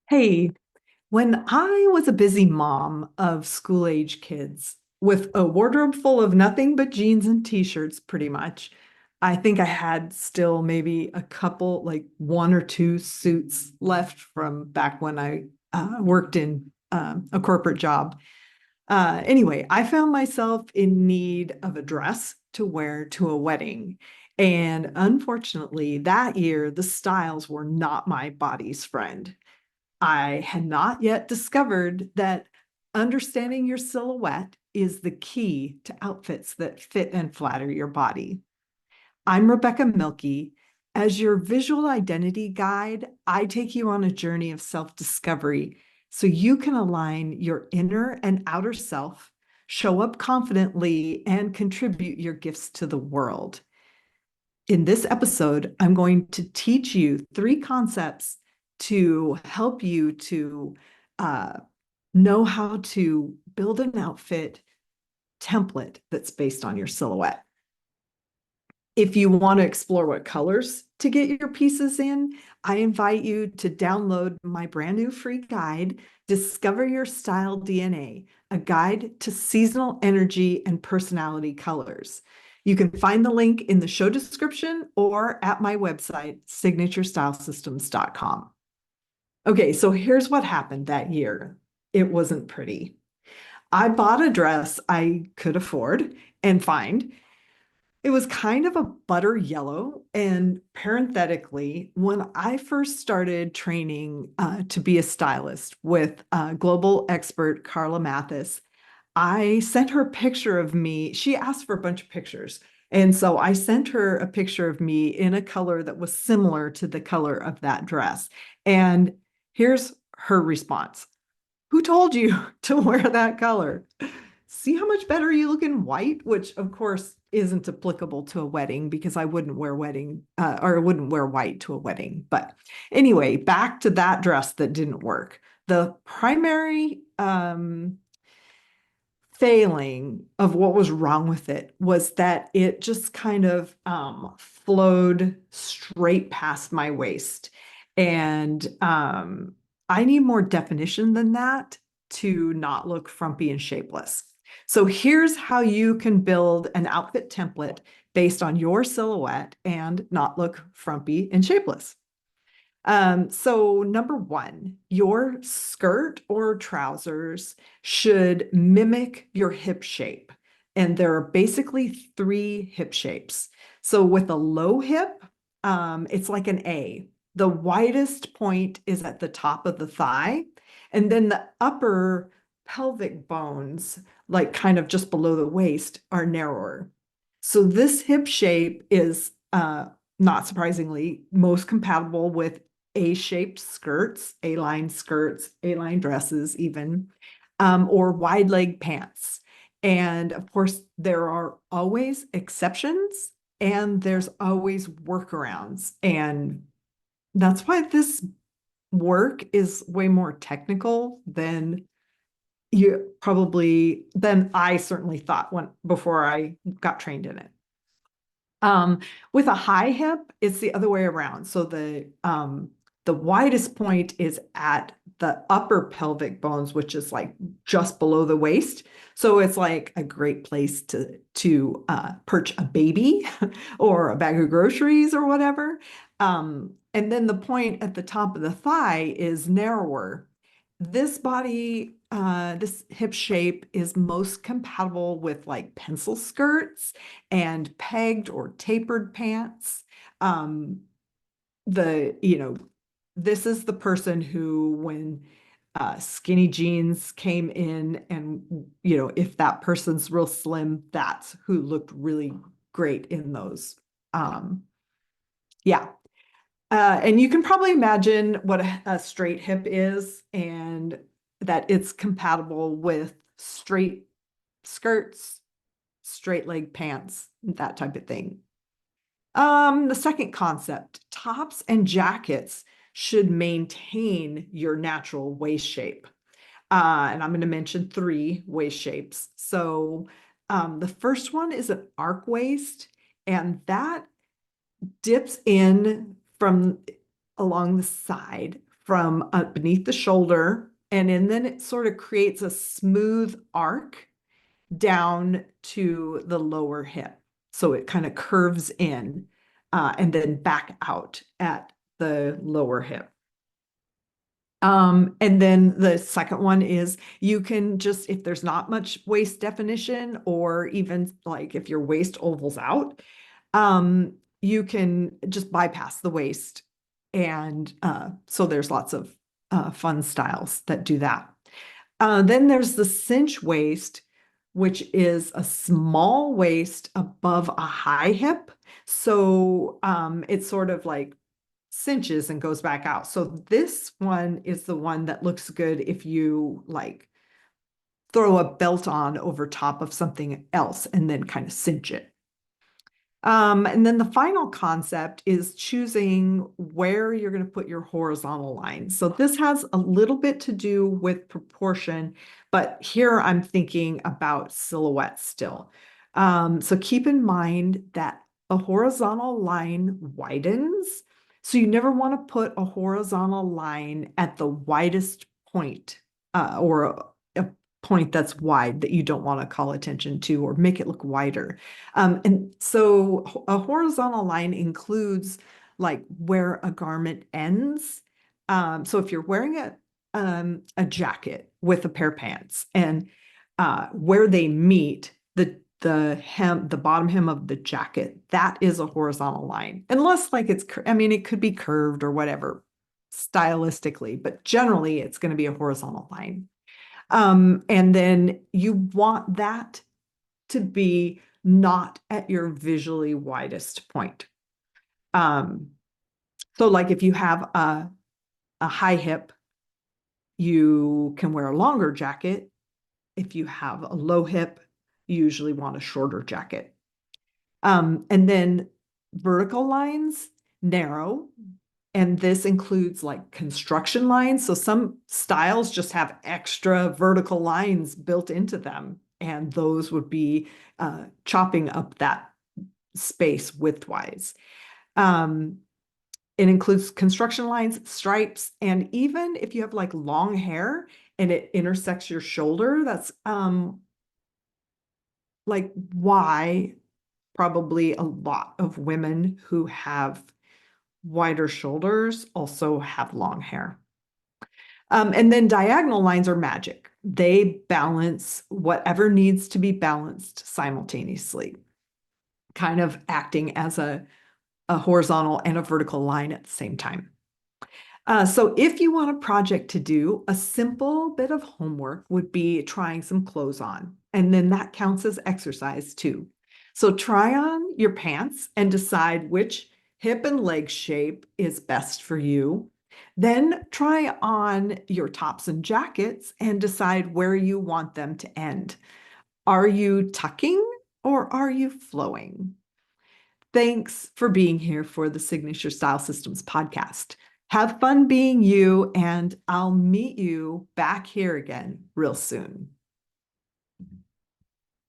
Hey, when I was a busy mom of school-age kids with a wardrobe full of nothing but jeans and t-shirts, pretty much, I think I had still maybe a couple, like one or two suits left from back when I worked in a corporate job. Anyway, I found myself in need of a dress to wear to a wedding. And unfortunately, that year, the styles were not my body's friend. I had not yet discovered that understanding your silhouette is the key to outfits that fit and flatter your body. I'm Rebecca Mielke. As your visual identity guide, I take you on a journey of self-discovery so you can align your inner and outer self, show up confidently, and contribute your gifts to the world. In this episode, I'm going to teach you three concepts to help you to uh, know how to build an outfit template that's based on your silhouette. If you want to explore what colors to get your pieces in, I invite you to download my brand new free guide, Discover Your Style DNA, a guide to seasonal energy and personality colors. You can find the link in the show description or at my website, signaturestylesystems.com. Okay, so here's what happened that year. It wasn't pretty. I bought a dress I could afford and find. It was kind of a butter yellow. And parenthetically, when I first started training to be a stylist with global expert Carla Mathis, I sent her a picture of me. She asked for a bunch of pictures. And so I sent her a picture of me in a color that was similar to the color of that dress. And here's her response. Who told you to wear that color? See how much better you look in white, which of course isn't applicable to a wedding because I wouldn't wear or I wouldn't wear white to a wedding. But anyway, back to that dress that didn't work. The primary failing of what was wrong with it was that it just kind of flowed straight past my waist. And I need more definition than that to not look frumpy and shapeless. So here's how you can build an outfit template based on your silhouette and not look frumpy and shapeless. So number one, your skirt or trousers should mimic your hip shape. And there are basically three hip shapes. So with a low hip, it's like an A. The widest point is at the top of the thigh, and then the upper pelvic bones, like kind of just below the waist, are narrower. So this hip shape is not surprisingly most compatible with A-shaped skirts, A-line skirts, A-line dresses even, or wide leg pants. And of course, there are always exceptions and there's always workarounds. And that's why this work is way more technical than I certainly thought before I got trained in it. With a high hip, it's the other way around. So the widest point is at the upper pelvic bones, which is like just below the waist. So it's like a great place to perch a baby or a bag of groceries or whatever. And then the point at the top of the thigh is narrower. This hip shape is most compatible with like pencil skirts and pegged or tapered pants. Um, this is the person who, when skinny jeans came in, and if that person's real slim, that's who looked really great in those. Um, yeah. And you can probably imagine what a straight hip is and that it's compatible with straight skirts, straight leg pants, that type of thing. The second concept, tops and jackets should maintain your natural waist shape. And I'm going to mention three waist shapes. So the first one is an arc waist, and that dips in from along the side from beneath the shoulder, and then it sort of creates a smooth arc down to the lower hip. So it kind of curves in and then back out at the lower hip. And then the second one is you can just, if there's not much waist definition, or even like if your waist ovals out, you can just bypass the waist. And so there's lots of fun styles that do that. Then there's the cinch waist, which is a small waist above a high hip. So it's sort of like cinches and goes back out. So this one is the one that looks good if you like throw a belt on over top of something else and then kind of cinch it. And then the final concept is choosing where you're going to put your horizontal line. So this has a little bit to do with proportion, but here I'm thinking about silhouette still. So keep in mind that a horizontal line widens. So you never want to put a horizontal line at the widest point or a point that's wide that you don't want to call attention to or make it look wider. And so a horizontal line includes like where a garment ends. So if you're wearing a jacket with a pair of pants and where they meet, the bottom hem of the jacket, that is a horizontal line. Unless like I mean, it could be curved or whatever stylistically, but generally it's going to be a horizontal line. And then you want that to be not at your visually widest point. So like if you have a high hip, you can wear a longer jacket. If you have a low hip, you usually want a shorter jacket. And then vertical lines, narrow. And this includes like construction lines. So some styles just have extra vertical lines built into them. And those would be chopping up that space widthwise. It includes construction lines, stripes, and even if you have like long hair and it intersects your shoulder, that's like why probably a lot of women who have wider shoulders also have long hair. And then diagonal lines are magic. They balance whatever needs to be balanced simultaneously, kind of acting as a horizontal and a vertical line at the same time. So if you want a project to do, a simple bit of homework would be trying some clothes on, and then that counts as exercise too. So try on your pants and decide which hip and leg shape is best for you. Then try on your tops and jackets and decide where you want them to end. Are you tucking or are you flowing? Thanks for being here for the Signature Style Systems podcast. Have fun being you, and I'll meet you back here again real soon.